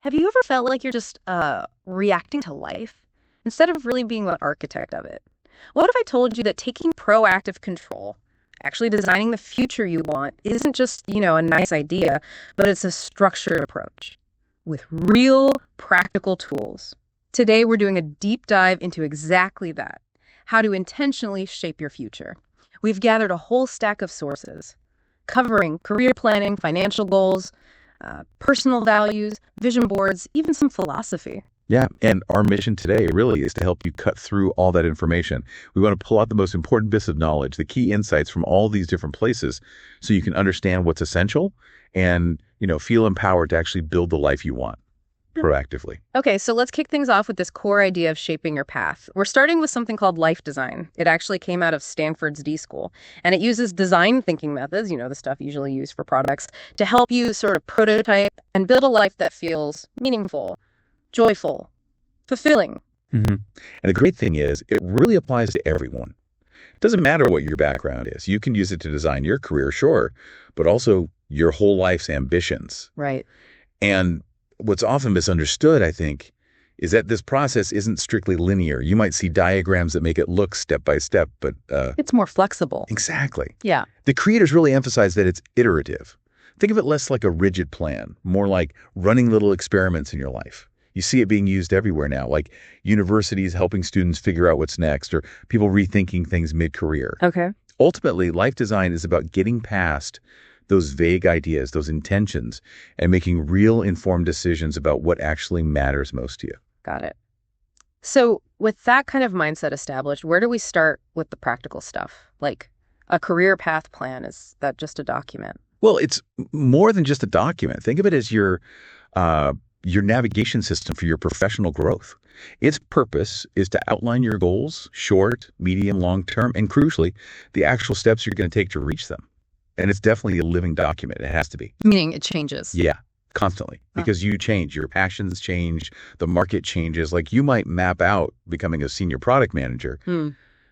Have you ever felt like you're just reacting to life instead of really being the architect of it? What if I told you that taking proactive control, actually designing the future you want, isn't just, a nice idea, but it's a structured approach with real practical tools? Today, we're doing a deep dive into exactly that, how to intentionally shape your future. We've gathered a whole stack of sources covering career planning, financial goals, personal values, vision boards, even some philosophy. Yeah, and our mission today really is to help you cut through all that information. We want to pull out the most important bits of knowledge, the key insights from all these different places so you can understand what's essential and, feel empowered to actually build the life you want proactively. Okay, so let's kick things off with this core idea of shaping your path. We're starting with something called life design. It actually came out of Stanford's D School, and it uses design thinking methods, the stuff usually used for products, to help you sort of prototype and build a life that feels meaningful, joyful, fulfilling. And the great thing is, it really applies to everyone. It doesn't matter what your background is. You can use it to design your career, sure, but also your whole life's ambitions. Right. And what's often misunderstood, I think, is that this process isn't strictly linear. You might see diagrams that make it look step by step, but it's more flexible. Exactly. Yeah. The creators really emphasize that it's iterative. Think of it less like a rigid plan, more like running little experiments in your life. You see it being used everywhere now, like universities helping students figure out what's next, or people rethinking things mid-career. Okay. Ultimately, life design is about getting past those vague ideas, those intentions, and making real informed decisions about what actually matters most to you. Got it. So with that kind of mindset established, where do we start with the practical stuff? Like a career path plan, is that just a document? Well, it's more than just a document. Think of it as your navigation system for your professional growth. Its purpose is to outline your goals, short, medium, long term, and crucially, the actual steps you're going to take to reach them. And it's definitely a living document. It has to be. Meaning it changes. Yeah, constantly. Because you change. Your passions change. The market changes. Like you might map out becoming a senior product manager,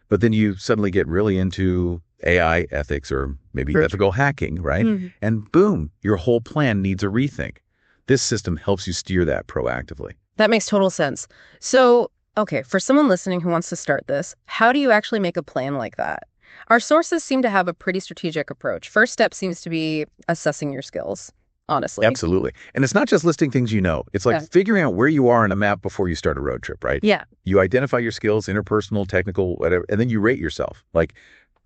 but then you suddenly get really into AI ethics or maybe ethical hacking, right? And boom, your whole plan needs a rethink. This system helps you steer that proactively. That makes total sense. So, okay, for someone listening who wants to start this, how do you actually make a plan like that? Our sources seem to have a pretty strategic approach. First step seems to be assessing your skills, honestly. Absolutely. And it's not just listing things you know. It's like figuring out where you are on a map before you start a road trip, right? Yeah. You identify your skills, interpersonal, technical, whatever, and then you rate yourself. Like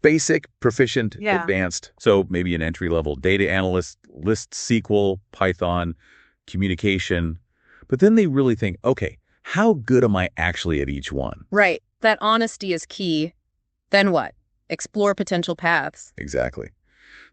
basic, proficient, advanced. So maybe an entry-level data analyst, list SQL, Python, communication. But then they really think, okay, how good am I actually at each one? Right. That honesty is key. Then what? Explore potential paths. Exactly.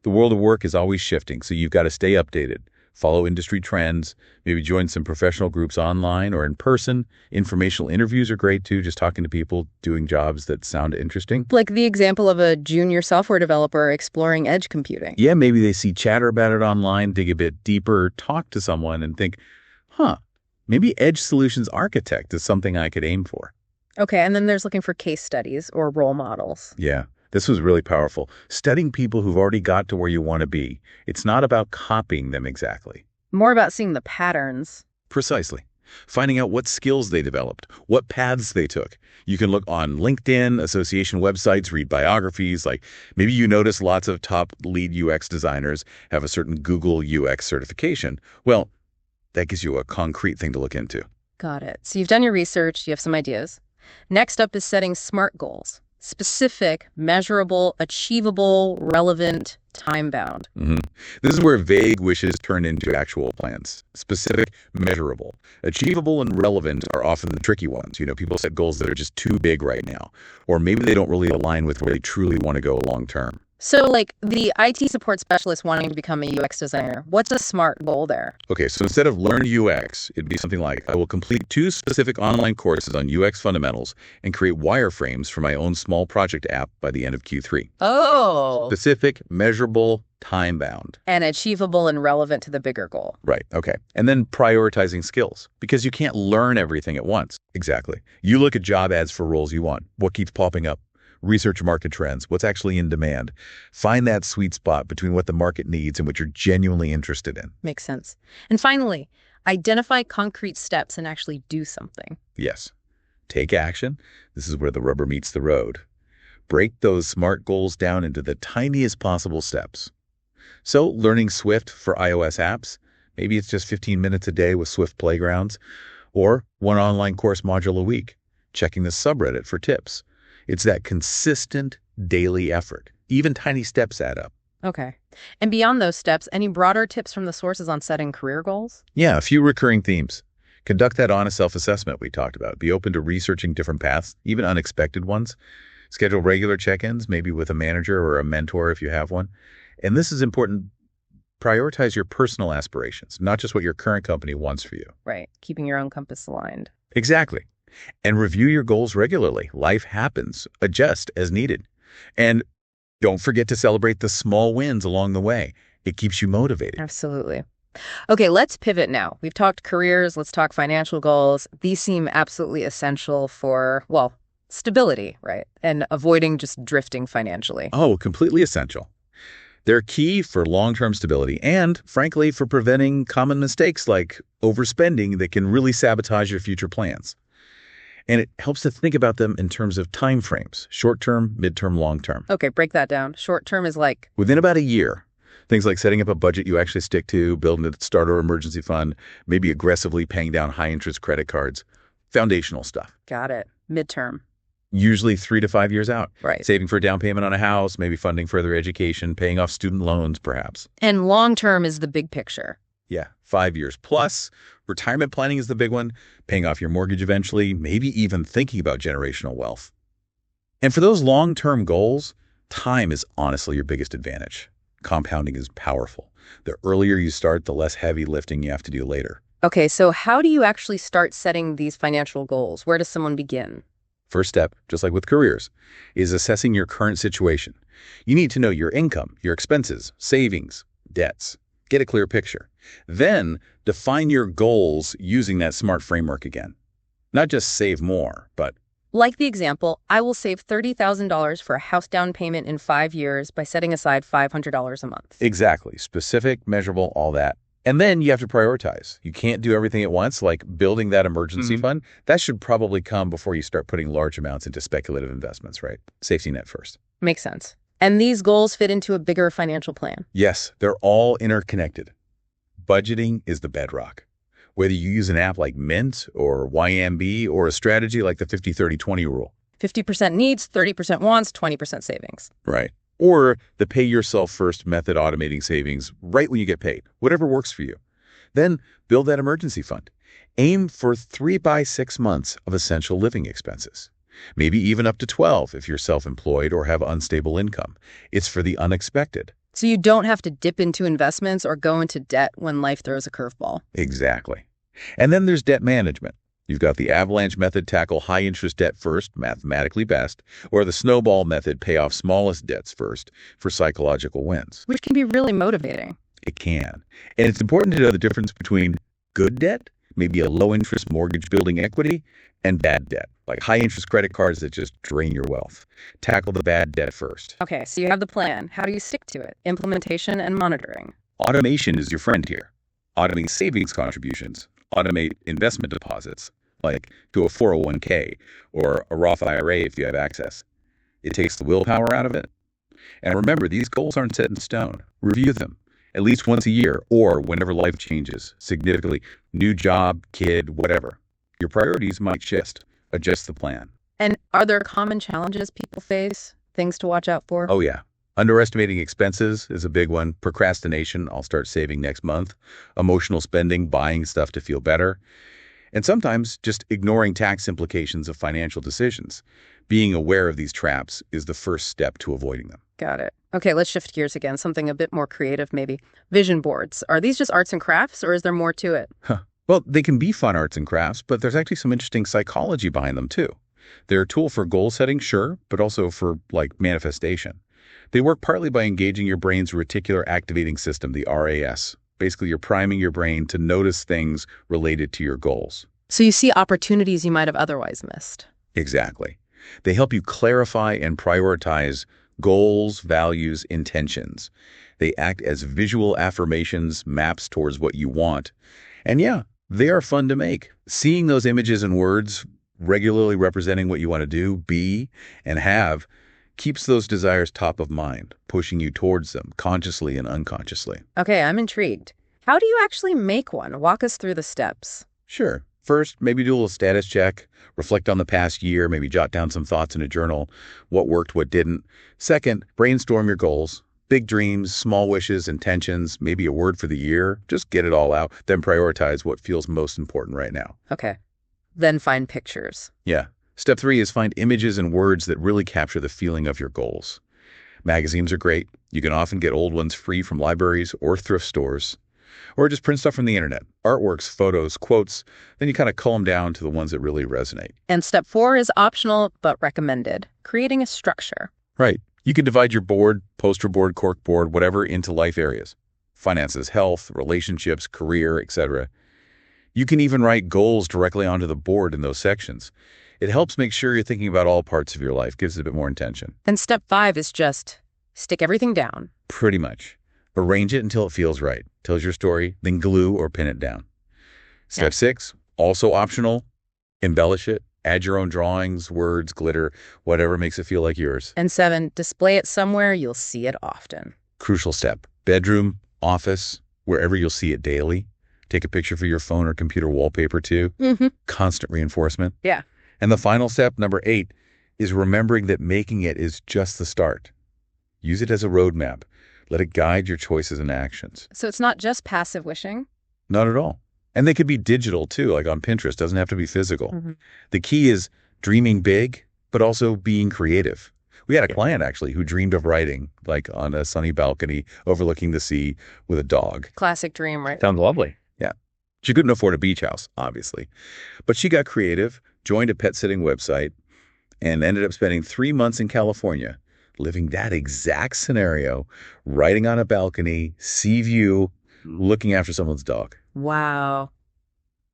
The world of work is always shifting, so you've got to stay updated. Follow industry trends, maybe join some professional groups online or in person. Informational interviews are great too, just talking to people doing jobs that sound interesting. Like the example of a junior software developer exploring edge computing. Yeah, maybe they see chatter about it online, dig a bit deeper, talk to someone and think, maybe edge solutions architect is something I could aim for. Okay, and then there's looking for case studies or role models. Yeah. This was really powerful. Studying people who've already got to where you want to be. It's not about copying them exactly. More about seeing the patterns. Precisely. Finding out what skills they developed, what paths they took. You can look on LinkedIn, association websites, read biographies. Like maybe you notice lots of top lead UX designers have a certain Google UX certification. Well, that gives you a concrete thing to look into. Got it. So you've done your research, you have some ideas. Next up is setting SMART goals. Specific, measurable, achievable, relevant, time-bound. This is where vague wishes turn into actual plans. Specific, measurable. Achievable and relevant are often the tricky ones. People set goals that are just too big right now. Or maybe they don't really align with where they truly want to go long term. So like the IT support specialist wanting to become a UX designer, what's a SMART goal there? Okay, so instead of learn UX, it'd be something like, I will complete 2 specific online courses on UX fundamentals and create wireframes for my own small project app by the end of Q3. Oh. Specific, measurable, time-bound. And achievable and relevant to the bigger goal. Right, okay. And then prioritizing skills, because you can't learn everything at once. Exactly. You look at job ads for roles you want. What keeps popping up? Research market trends, what's actually in demand. Find that sweet spot between what the market needs and what you're genuinely interested in. Makes sense. And finally, Identify concrete steps and actually do something. Yes. Take action. This is where the rubber meets the road. Break those SMART goals down into the tiniest possible steps. So, learning Swift for iOS apps, maybe it's just 15 minutes a day with Swift Playgrounds, or one online course module a week, checking the subreddit for tips. It's that consistent daily effort. Even tiny steps add up. Okay. And beyond those steps, any broader tips from the sources on setting career goals? Yeah, a few recurring themes. Conduct that honest self-assessment we talked about. Be open to researching different paths, even unexpected ones. Schedule regular check-ins, maybe with a manager or a mentor if you have one. And this is important. Prioritize your personal aspirations, not just what your current company wants for you. Right. Keeping your own compass aligned. Exactly. And review your goals regularly. Life happens. Adjust as needed. And don't forget to celebrate the small wins along the way. It keeps you motivated. Absolutely. Okay, let's pivot now. We've talked careers. Let's talk financial goals. These seem absolutely essential for, well, stability, right? And avoiding just drifting financially. Oh, completely essential. They're key for long-term stability and, frankly, for preventing common mistakes like overspending that can really sabotage your future plans. And it helps to think about them in terms of time frames, short-term, mid-term, long-term. Okay, break that down. Short term is like, Within about a year, things like setting up a budget you actually stick to, building a starter emergency fund, maybe aggressively paying down high-interest credit cards, foundational stuff. got it. Midterm. Usually 3 to 5 years out. Right. Saving for a down payment on a house, maybe funding further education, paying off student loans, perhaps. And long term is the big picture. Yeah, 5 years plus. Retirement planning is the big one, paying off your mortgage eventually, maybe even thinking about generational wealth. And for those long-term goals, time is honestly your biggest advantage. Compounding is powerful. The earlier you start, the less heavy lifting you have to do later. Okay, so how do you actually start setting these financial goals? Where does someone begin? First step, just like with careers, is assessing your current situation. You need to know your income, your expenses, savings, debts. Get a clear picture. Then define your goals using that SMART framework again. Not just save more, but Like the example, I will save $30,000 for a house down payment in 5 years by setting aside $500 a month. exactly, specific, measurable, all that. And then you have to prioritize. You can't do everything at once, like building that emergency fund. That should probably come before you start putting large amounts into speculative investments, right? Safety net first. Makes sense. And these goals fit into a bigger financial plan. Yes, they're all interconnected. Budgeting is the bedrock. Whether you use an app like Mint or YMB or a strategy like the 50-30-20 rule. 50% needs, 30% wants, 20% savings. Right. Or the pay yourself first method, automating savings right when you get paid, whatever works for you. Then build that emergency fund. Aim for 3 by 6 months of essential living expenses. Maybe even up to 12 if you're self-employed or have unstable income. It's for the unexpected. So you don't have to dip into investments or go into debt when life throws a curveball. Exactly. And then there's debt management. You've got the avalanche method, tackle high interest debt first, mathematically best, or the snowball method, pay off smallest debts first for psychological wins. Which can be really motivating. It can. And it's important to know the difference between good debt, maybe a low interest mortgage building equity, and bad debt, like high interest credit cards that just drain your wealth. Tackle the bad debt first. Okay, so you have the plan. How do you stick to it? Implementation and monitoring. Automation is your friend here. Automate savings contributions. Automate investment deposits, like to a 401k or a Roth IRA if you have access. It takes the willpower out of it. And remember, these goals aren't set in stone. Review them at least once a year or whenever life changes significantly. New job, kid, whatever. Your priorities might shift. Adjust the plan. And are there common challenges people face? Things to watch out for? Oh, yeah. Underestimating expenses is a big one. Procrastination, I'll start saving next month. Emotional spending, buying stuff to feel better. And sometimes just ignoring tax implications of financial decisions. Being aware of these traps is the first step to avoiding them. Got it. Okay, let's shift gears again. Something a bit more creative, maybe. Vision boards. Are these just arts and crafts, or is there more to it? Well, they can be fun arts and crafts, but there's actually some interesting psychology behind them, too. They're a tool for goal setting, sure, but also for, manifestation. They work partly by engaging your brain's reticular activating system, the RAS. Basically, you're priming your brain to notice things related to your goals. So you see opportunities you might have otherwise missed. Exactly. They help you clarify and prioritize goals, values, intentions. They act as visual affirmations, maps towards what you want. And yeah, They are fun to make. Seeing those images and words regularly representing what you want to do, be, and have keeps those desires top of mind, pushing you towards them consciously and unconsciously. Okay, I'm intrigued. How do you actually make one? Walk us through the steps. Sure. First, maybe do a little status check, reflect on the past year, maybe jot down some thoughts in a journal, what worked, what didn't. Second, brainstorm your goals, big dreams, small wishes, intentions, maybe a word for the year. Just get it all out, then prioritize what feels most important right now. Okay. Then find pictures. Yeah. Step 3 is find images and words that really capture the feeling of your goals. Magazines are great. You can often get old ones free from libraries or thrift stores, or just print stuff from the internet. Artworks, photos, quotes, then you kind of cull them down to the ones that really resonate. And step 4 is optional but recommended, creating a structure. Right. You can divide your board, poster board, cork board, whatever, into life areas. Finances, health, relationships, career, etc. You can even write goals directly onto the board in those sections. It helps make sure you're thinking about all parts of your life, gives it a bit more intention. And step 5 is just stick everything down. Pretty much. Arrange it until it feels right, tells your story, then glue or pin it down. Step 6, also optional, embellish it. Add your own drawings, words, glitter, whatever makes it feel like yours. And 7, display it somewhere you'll see it often. Crucial step. Bedroom, office, wherever you'll see it daily. Take a picture for your phone or computer wallpaper too. Constant reinforcement. Yeah. And the final step, number 8, is remembering that making it is just the start. Use it as a roadmap. Let it guide your choices and actions. So it's not just passive wishing? Not at all. And they could be digital too, like on Pinterest. Doesn't have to be physical. The key is dreaming big, but also being creative. We had a client actually who dreamed of writing, like on a sunny balcony overlooking the sea with a dog. Classic dream, right? Sounds lovely. Yeah. She couldn't afford a beach house, obviously. But she got creative, joined a pet sitting website, and ended up spending 3 months in California, living that exact scenario, writing on a balcony, sea view, looking after someone's dog. Wow.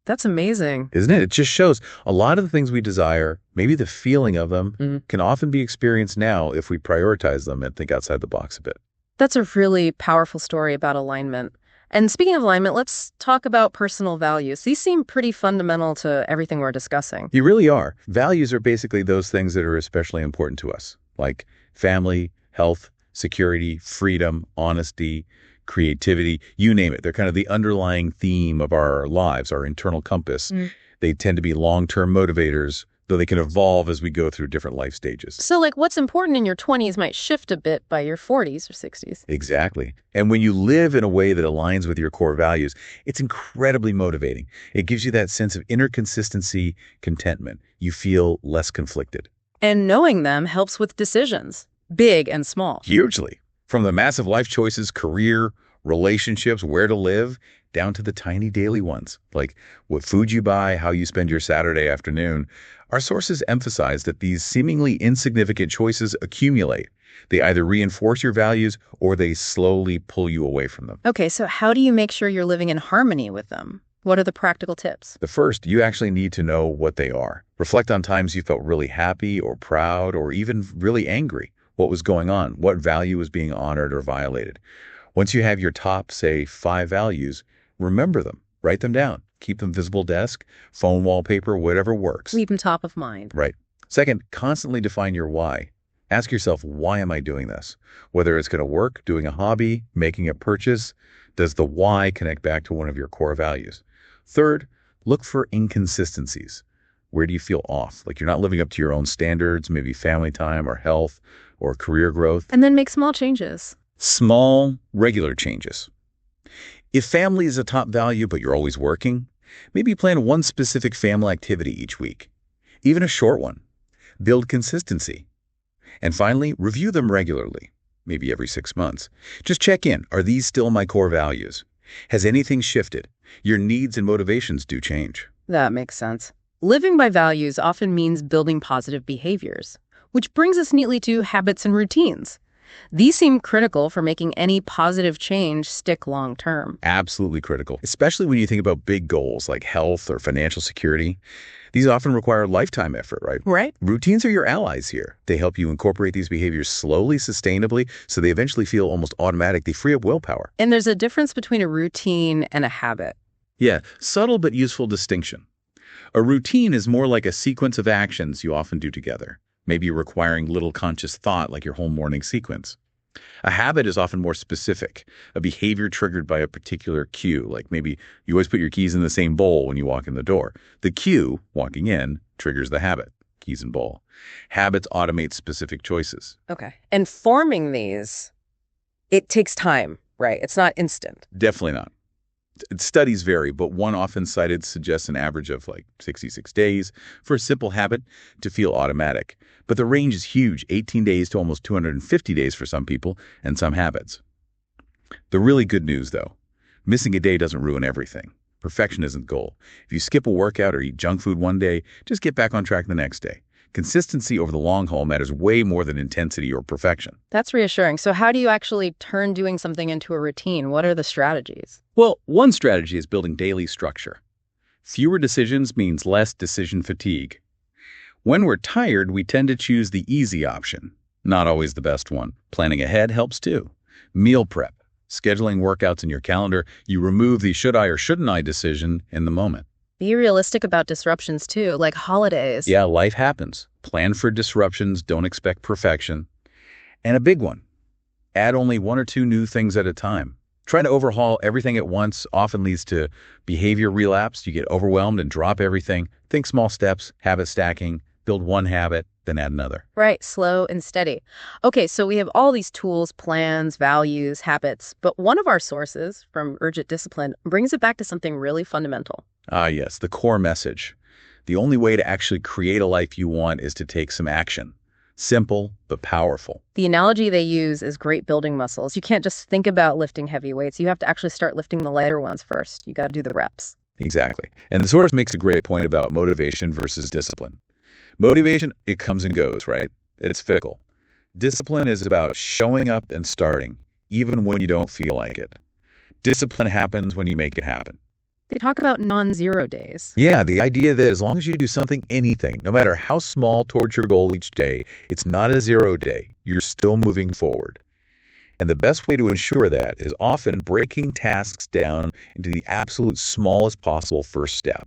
That's amazing. Isn't it? It just shows a lot of the things we desire, maybe the feeling of them, can often be experienced now if we prioritize them and think outside the box a bit. That's a really powerful story about alignment. And speaking of alignment, let's talk about personal values. These seem pretty fundamental to everything we're discussing. You really are. Values are basically those things that are especially important to us, like family, health, security, freedom, honesty, creativity, you name it. They're kind of the underlying theme of our lives, our internal compass. They tend to be long-term motivators, though they can evolve as we go through different life stages. So like what's important in your 20s might shift a bit by your 40s or 60s. Exactly. And when you live in a way that aligns with your core values, it's incredibly motivating. It gives you that sense of inner consistency, contentment. You feel less conflicted. And knowing them helps with decisions, big and small. Hugely. From the massive life choices, career, relationships, where to live, down to the tiny daily ones, like what food you buy, how you spend your Saturday afternoon. Our sources emphasize that these seemingly insignificant choices accumulate. They either reinforce your values or they slowly pull you away from them. Okay, so how do you make sure you're living in harmony with them? What are the practical tips? The first, you actually need to know what they are. Reflect on times you felt really happy or proud or even really angry. What was going on? What value was being honored or violated? Once you have your top, say, 5 values, remember them. Write them down. Keep them visible desk, phone wallpaper, whatever works. Keep them top of mind. Right. Second, constantly define your why. Ask yourself, why am I doing this? Whether it's going to work, doing a hobby, making a purchase, does the why connect back to one of your core values? Third, look for inconsistencies. Where do you feel off? Like you're not living up to your own standards, maybe family time or health or career growth. And then make small changes. Small, regular changes. If family is a top value, but you're always working, maybe plan one specific family activity each week, even a short one. Build consistency. And finally, review them regularly, maybe every 6 months. Just check in. Are these still my core values? Has anything shifted? Your needs and motivations do change. That makes sense. Living by values often means building positive behaviors, which brings us neatly to habits and routines. These seem critical for making any positive change stick long term. Absolutely critical, especially when you think about big goals like health or financial security. These often require lifetime effort, right? Right. Routines are your allies here. They help you incorporate these behaviors slowly, sustainably, so they eventually feel almost automatic. They free up willpower. And there's a difference between a routine and a habit. Yeah, subtle but useful distinction. A routine is more like a sequence of actions you often do together, maybe requiring little conscious thought like your whole morning sequence. A habit is often more specific, a behavior triggered by a particular cue, like maybe you always put your keys in the same bowl when you walk in the door. The cue, walking in, triggers the habit, keys and bowl. Habits automate specific choices. Okay. And forming these, it takes time, right? It's not instant. Definitely not. Studies vary, but one often cited suggests an average of like 66 days for a simple habit to feel automatic. But the range is huge, 18 days to almost 250 days for some people and some habits. The really good news, though, missing a day doesn't ruin everything. Perfection isn't the goal. If you skip a workout or eat junk food one day, just get back on track the next day. Consistency over the long haul matters way more than intensity or perfection. That's reassuring. So how do you actually turn doing something into a routine? What are the strategies? Well, one strategy is building daily structure. Fewer decisions means less decision fatigue. When we're tired, we tend to choose the easy option. Not always the best one. Planning ahead helps too. Meal prep. Scheduling workouts in your calendar, you remove the should I or shouldn't I decision in the moment. Be realistic about disruptions too, like holidays. Yeah, life happens. Plan for disruptions, don't expect perfection. And a big one, add only one or two new things at a time. Trying to overhaul everything at once often leads to behavior relapse. You get overwhelmed and drop everything. Think small steps, habit stacking, build one habit, then add another. Right, slow and steady. Okay, so we have all these tools, plans, values, habits, but one of our sources from Urgent Discipline brings it back to something really fundamental. Ah, yes, the core message. The only way to actually create a life you want is to take some action. Simple, but powerful. The analogy they use is great building muscles. You can't just think about lifting heavy weights. You have to actually start lifting the lighter ones first. You got to do the reps. Exactly. And the source makes a great point about motivation versus discipline. Motivation, it comes and goes, right? It's fickle. Discipline is about showing up and starting, even when you don't feel like it. Discipline happens when you make it happen. They talk about non-zero days. Yeah, the idea that as long as you do something, anything, no matter how small towards your goal each day, it's not a 0 day. You're still moving forward. And the best way to ensure that is often breaking tasks down into the absolute smallest possible first step.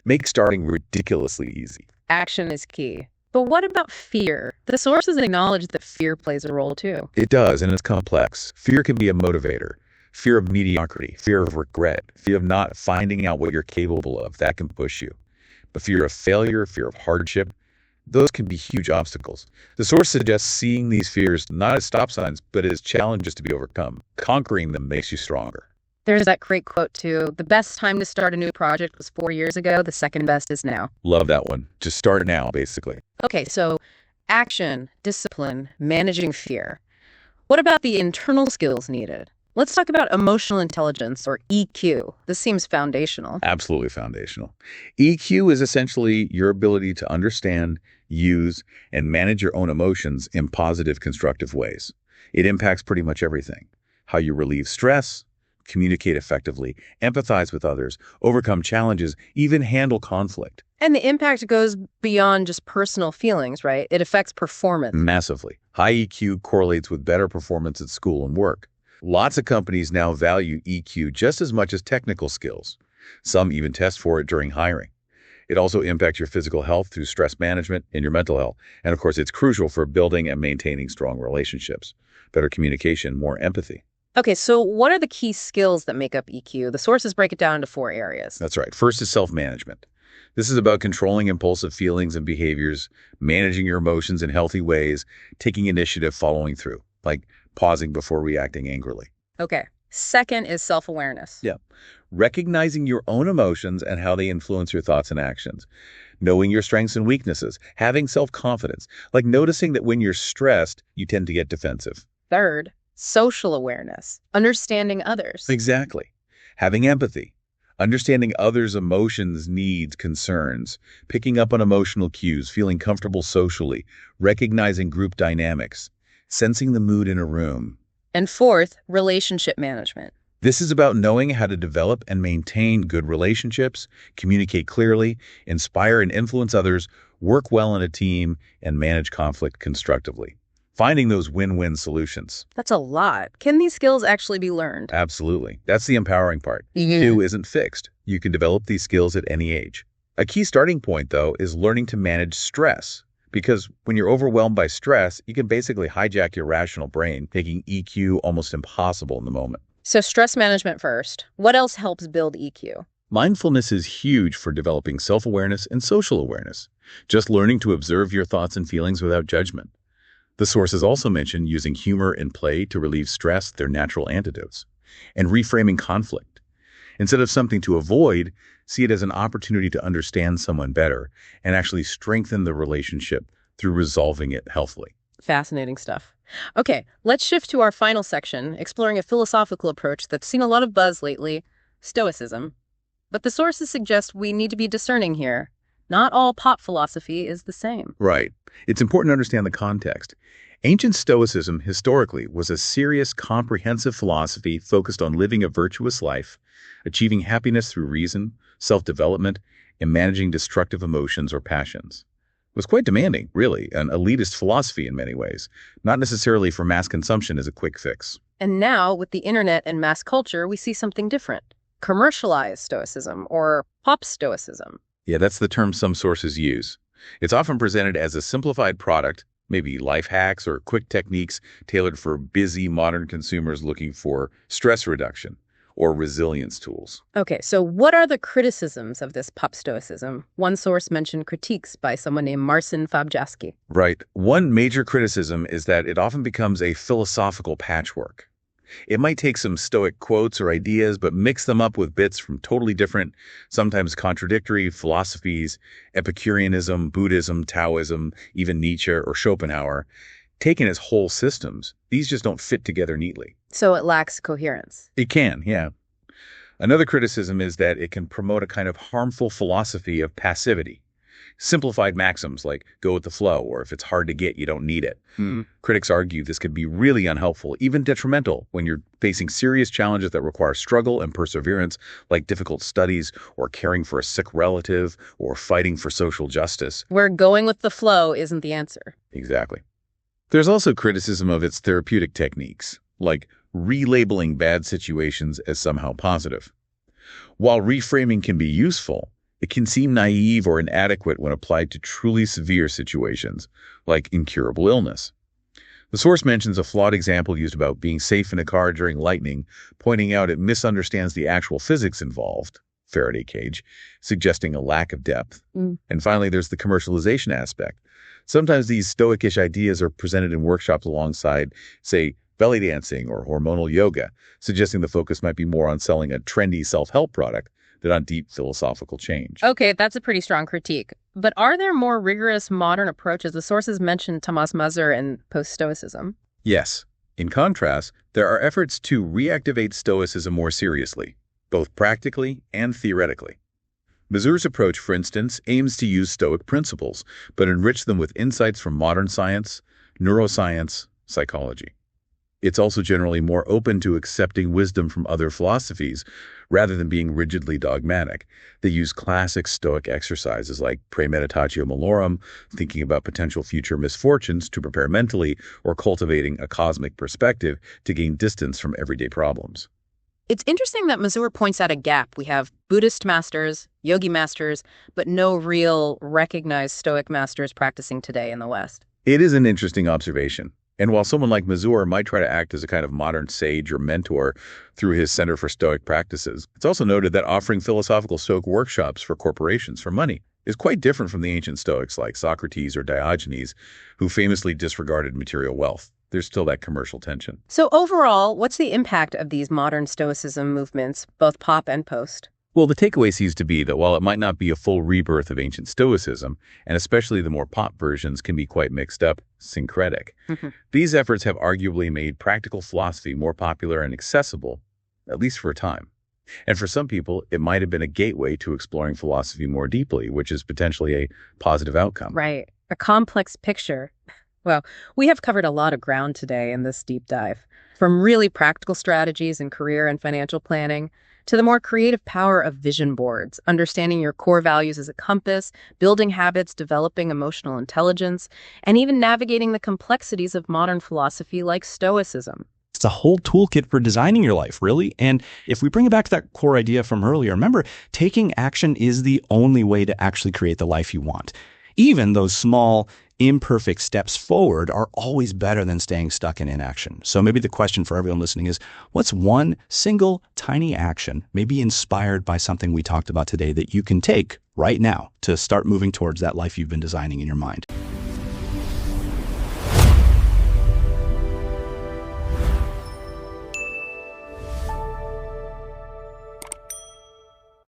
Make starting ridiculously easy. Action is key. But what about fear? The sources acknowledge that fear plays a role too. It does, and it's complex. Fear can be a motivator. Fear of mediocrity, fear of regret, fear of not finding out what you're capable of, that can push you. But fear of failure, fear of hardship, those can be huge obstacles. The source suggests seeing these fears not as stop signs, but as challenges to be overcome. Conquering them makes you stronger. There's that great quote too. The best time to start a new project was 4 years ago. The second best is now. Love that one. Just start now, basically. Okay, so action, discipline, managing fear. What about the internal skills needed? Let's talk about emotional intelligence, or EQ. This seems foundational. Absolutely foundational. EQ is essentially your ability to understand, use, and manage your own emotions in positive, constructive ways. It impacts pretty much everything. How you relieve stress, communicate effectively, empathize with others, overcome challenges, even handle conflict. And the impact goes beyond just personal feelings, right? It affects performance. Massively. High EQ correlates with better performance at school and work. Lots of companies now value EQ just as much as technical skills. Some even test for it during hiring. It also impacts your physical health through stress management and your mental health. And of course, it's crucial for building and maintaining strong relationships, better communication, more empathy. Okay, so what are the key skills that make up EQ? The sources break it down into 4 areas. That's right. First is self-management. This is about controlling impulsive feelings and behaviors, managing your emotions in healthy ways, taking initiative, following through, like pausing before reacting angrily. Okay. Second is self-awareness. Yeah. Recognizing your own emotions and how they influence your thoughts and actions. Knowing your strengths and weaknesses. Having self-confidence. Like noticing that when you're stressed, you tend to get defensive. Third, social awareness. Understanding others. Exactly. Having empathy. Understanding others' emotions, needs, concerns. Picking up on emotional cues. Feeling comfortable socially. Recognizing group dynamics. Sensing the mood in a room. And fourth, relationship management. This is about knowing how to develop and maintain good relationships, communicate clearly, inspire and influence others, work well in a team, and manage conflict constructively. finding those win-win solutions. That's a lot. Can these skills actually be learned? Absolutely. That's the empowering part. Yeah. EQ isn't fixed. You can develop these skills at any age. A key starting point, though, is learning to manage stress. Because when you're overwhelmed by stress, you can basically hijack your rational brain, making EQ almost impossible in the moment. So stress management first. What else helps build EQ? Mindfulness is huge for developing self-awareness and social awareness. Just learning to observe your thoughts and feelings without judgment. The sources also mention using humor and play to relieve stress, their natural antidotes, and reframing conflict. Instead of something to avoid, see it as an opportunity to understand someone better and actually strengthen the relationship through resolving it healthily. Fascinating stuff. Okay, let's shift to our final section, exploring a philosophical approach that's seen a lot of buzz lately, Stoicism. But the sources suggest we need to be discerning here. Not all pop philosophy is the same. Right. It's important to understand the context. Ancient Stoicism historically was a serious, comprehensive philosophy focused on living a virtuous life, achieving happiness through reason, self-development, and managing destructive emotions or passions. It was quite demanding, really, an elitist philosophy in many ways, not necessarily for mass consumption as a quick fix. And now, with the internet and mass culture, we see something different. Commercialized Stoicism, or pop Stoicism. Yeah, that's the term some sources use. It's often presented as a simplified product, maybe life hacks or quick techniques tailored for busy modern consumers looking for stress reduction or resilience tools. Okay, so what are the criticisms of this pop Stoicism? One source mentioned critiques by someone named Marcin Fabjaski. Right. One major criticism is that it often becomes a philosophical patchwork. It might take some Stoic quotes or ideas, but mix them up with bits from totally different, sometimes contradictory philosophies, Epicureanism, Buddhism, Taoism, even Nietzsche or Schopenhauer. Taken as whole systems, these just don't fit together neatly. So it lacks coherence. It can, yeah. Another criticism is that it can promote a kind of harmful philosophy of passivity. Simplified maxims like go with the flow, or if it's hard to get, you don't need it. Critics argue this could be really unhelpful, even detrimental, when you're facing serious challenges that require struggle and perseverance, like difficult studies, or caring for a sick relative, or fighting for social justice. Where going with the flow isn't the answer. Exactly. There's also criticism of its therapeutic techniques, like relabeling bad situations as somehow positive. While reframing can be useful, it can seem naive or inadequate when applied to truly severe situations, like incurable illness. The source mentions a flawed example used about being safe in a car during lightning, pointing out it misunderstands the actual physics involved, Faraday cage, suggesting a lack of depth. And finally, there's the commercialization aspect. Sometimes these Stoic-ish ideas are presented in workshops alongside, say, belly dancing or hormonal yoga, suggesting the focus might be more on selling a trendy self-help product than on deep philosophical change. Okay, that's a pretty strong critique. But are there more rigorous modern approaches? The sources mentioned Thomas Muser and post-Stoicism. Yes. In contrast, there are efforts to reactivate Stoicism more seriously, both practically and theoretically. Muser's approach, for instance, aims to use Stoic principles, but enrich them with insights from modern science, neuroscience, psychology. It's also generally more open to accepting wisdom from other philosophies rather than being rigidly dogmatic. They use classic Stoic exercises like premeditatio malorum, thinking about potential future misfortunes to prepare mentally, or cultivating a cosmic perspective to gain distance from everyday problems. It's interesting that Mazur points out a gap. We have Buddhist masters, yogi masters, but no real recognized Stoic masters practicing today in the West. It is an interesting observation. And while someone like Mazur might try to act as a kind of modern sage or mentor through his Center for Stoic Practices, it's also noted that offering philosophical Stoic workshops for corporations for money is quite different from the ancient Stoics like Socrates or Diogenes, who famously disregarded material wealth. There's still that commercial tension. So overall, what's the impact of these modern Stoicism movements, both pop and post? Well, the takeaway seems to be that while it might not be a full rebirth of ancient Stoicism, and especially the more pop versions can be quite mixed up, syncretic, these efforts have arguably made practical philosophy more popular and accessible, at least for a time. And for some people, it might have been a gateway to exploring philosophy more deeply, which is potentially a positive outcome. Right. A complex picture. Well, we have covered a lot of ground today in this deep dive, from really practical strategies in career and financial planning to the more creative power of vision boards, understanding your core values as a compass, building habits, developing emotional intelligence, and even navigating the complexities of modern philosophy like Stoicism. It's a whole toolkit for designing your life, really. And if we bring it back to that core idea from earlier, remember, taking action is the only way to actually create the life you want. Even those small, imperfect steps forward are always better than staying stuck in inaction. So maybe the question for everyone listening is, what's one single tiny action, maybe inspired by something we talked about today, that you can take right now to start moving towards that life you've been designing in your mind?